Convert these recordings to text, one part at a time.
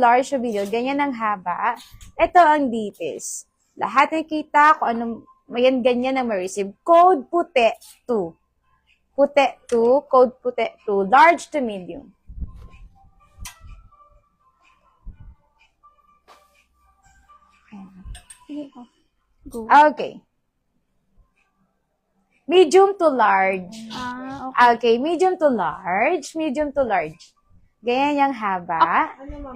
large to medium, ganyan ang haba. Ito ang details. Lahat nakikita kung anong, yan ganyan ang ma-receive. Code puti 2. Puti 2, code puti 2, large to medium. Go. Okay. Medium to large. Okay, medium to large, medium to large. Ganyan yung haba.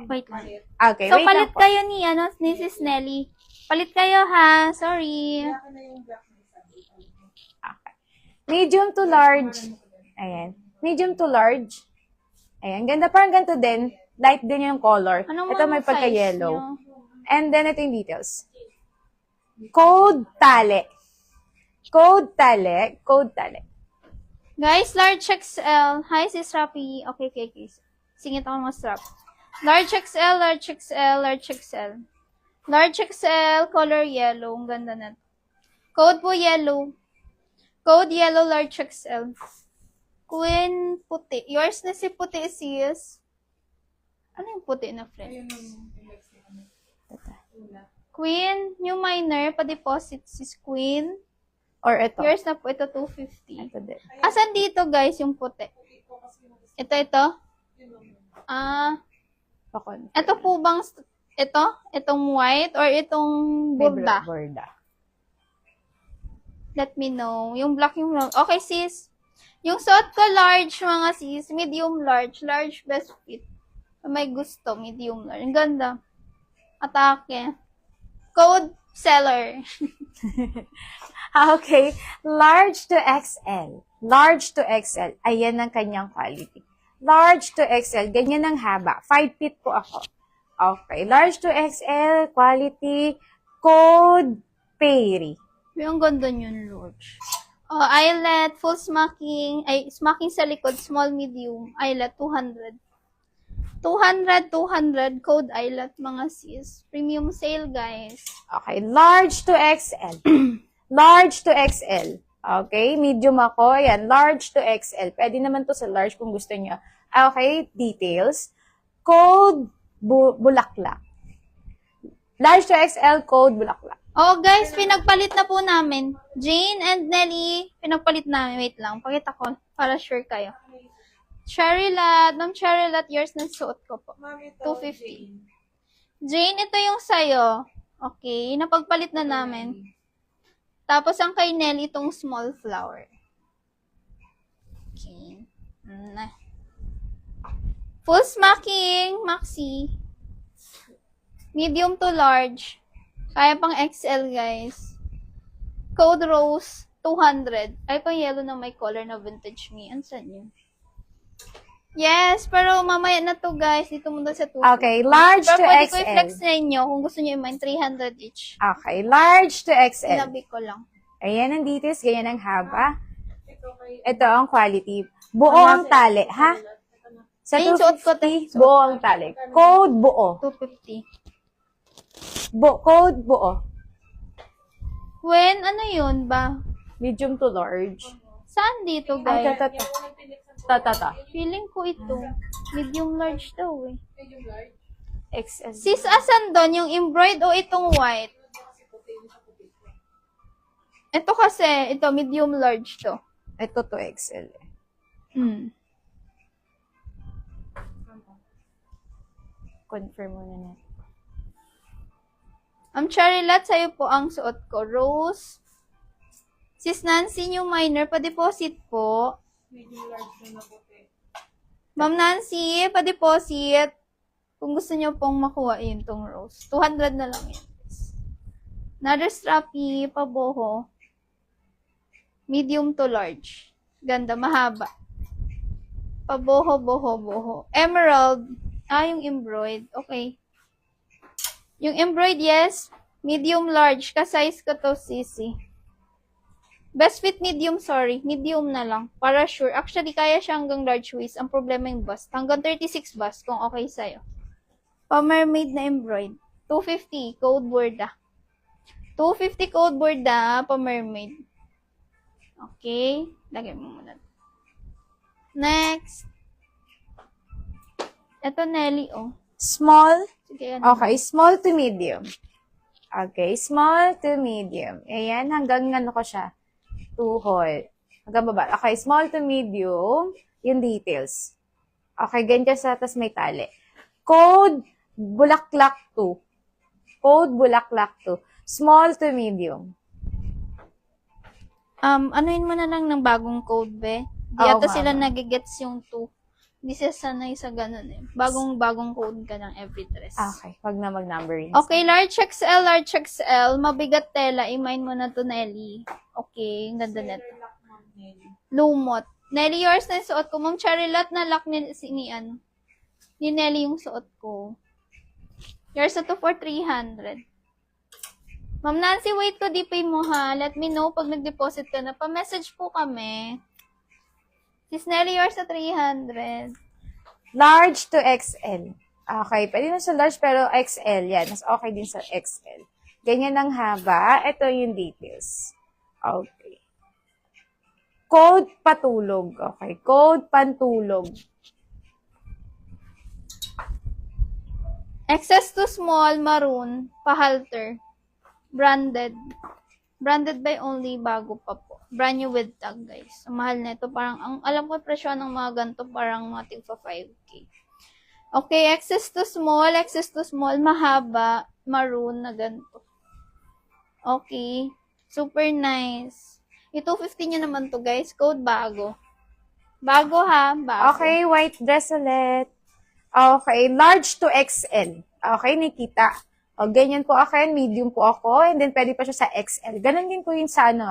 Wait lang. Okay, So, wait palit lang po. kayo ni, ni Sis Nelly. Palit kayo, ha? Sorry. Medium to large. Ayan. Medium to large. Ayan. Ganda. Parang ganito din. Light din yung color. Anong Ito mga may size pagka-yellow. nyo? And then, ito yung details. Code tali. Code tali. Code tali. Guys, large XL. Hi, Sis Rapi. Okay. Singit ako mga strap. Large XL, large XL, large XL. Large XL, color yellow. Ang ganda na. Code po yellow. Code yellow, large XL. Queen, puti. Yours na si puti, sis. Ano yung puti na, friend? Queen, new minor, pa-deposit sis Queen. Or ito. Yours na po, ito 250. Ito din. Asan dito, guys, yung puti? Ito? Pakon. Ito po bang, itong white, or itong burda? Borda. Let me know. Yung black yung wrong. Okay, sis. Yung suot ko large, mga sis. Medium large. Large best fit. May gusto, medium large. Ang ganda. Atake. Code seller. Okay. Large to XL. Large to XL. Ayan ang kanyang quality. Large to XL. Ganyan ang haba. 5 feet po ako. Okay. Large to XL. Quality. Code Perry. Yung ganda yun, large. Eyelet, full smacking. Ay, smacking sa likod, small, medium. Eyelet, 200. 200, code eyelet, mga sis. Premium sale, guys. Okay. Large to XL. Large to XL. Okay. Medium ako. Ayan. Large to XL. Pwede naman to sa large kung gusto niyo. Okay. Details. Code bulaklak. Large to XL, code bulaklak. Oh, guys, pinagpalit na po namin. Jane and Nelly, pinagpalit namin. Wait lang, pakita ko para sure kayo. Cherry Lat, ng Cherry Lat, yours na suot ko po. 250. Jane, ito yung sayo. Okay, napagpalit na namin. Tapos ang kay Nelly, itong small flower. Okay. Full smacking, Maxi. Medium to large. Kaya pang XL, guys. Code Rose, 200. Ay, pang yellow na may color na vintage me. Ano saan yun? Yes, pero mamaya na to, guys. Dito muna sa 250. Okay, large pero to pwede ko XL. i-flex sa inyo kung gusto nyo i-mine 300 each. Okay, large to XL. Sinabi ko lang. Ayan ang details, ganyan ang haba. Ito ang quality. Buo ang tali, ha? Sa Ay, suot ko 250, buo ang tali. Code buo. 250. Code buo. When, ano yun ba? Medium to large. Saan dito, Ay, guys? ta. Feeling ko ito. Medium large daw eh. XL. Sis, asan doon? Yung embroid o itong white? Ito kasi, ito, medium large to. Ito to XL. Confirm mo na natin. Cherry Lat, sa'yo po ang suot ko. Rose. Sis Nancy, new minor, pa-deposit po. Ma'am Nancy, pa-deposit. Kung gusto nyo pong makuha yun tong rose. 200 na lang yun. Another strappy, paboho. Medium to large. Ganda, mahaba. Paboho, boho. Emerald. Yung embroid. Okay. Yung embroid, yes. Medium large. Ka-size ko to, sisi. Best fit medium, sorry. Medium na lang. Para sure. Actually, kaya siya hanggang large waist. Ang problema yung bust. Hanggang 36 bust kung okay sa'yo. Pa-mermaid na embroid. 250. Code Borda. 250 code Borda. Pa-mermaid. Okay. Lagay mo muna. Next. Ito, Nelly, oh. Small. Sige, ano? Okay, small to medium. Okay, small to medium. Ayan, hanggang ano ko siya? Tuhod. Hanggang baba. Okay, small to medium, yung details. Okay, ganyan sa, tas may tali. Code, bulaklak 2. Code, bulaklak 2. Small to medium. Anuin mo na lang ng bagong code, be. Di Oo, ata sila mama. nagigets yung 2. Hindi sila sanay sa ganun eh. Bagong code ka ng every dress. Okay, wag na mag-numbering. Okay, large XL. Mabigat tela. I-mine mo na to, Nelly. Okay, ang ganda nito. Lumot. Nelly, yours na yung suot ko. Ma'am Charilot, na lock ni Nelly yung suot ko. Yours na to for 300. Ma'am Nancy, wait ko, di-pay mo ha. Let me know pag nag-deposit ka na. Pa-message po kami. Sis Nelly, yours na 300. Large to XL. Okay, pwede na sa large pero XL. Yan, mas okay din sa XL. Ganyan ang haba. Ito yung details. Okay. Code patulog. Okay, code pantulog. Excess to small, maroon, pahalter. Branded. Branded by only, bago pa po. Brand new with tag, guys. Ang mahal na ito. Parang, ang alam ko presyo ng mga ganito, parang mga tigpa 5K. Okay, excess to small, mahaba, maroon na ganito. Okay. Super nice. Ito, 250 nyo naman to, guys. Code bago. Bago ha, bago. Okay, white dress ulit. Okay, large to XL. Okay, Nikita. O, ganyan po ako, medium po ako, and then pwede pa siya sa XL. Ganon din po yun sa ano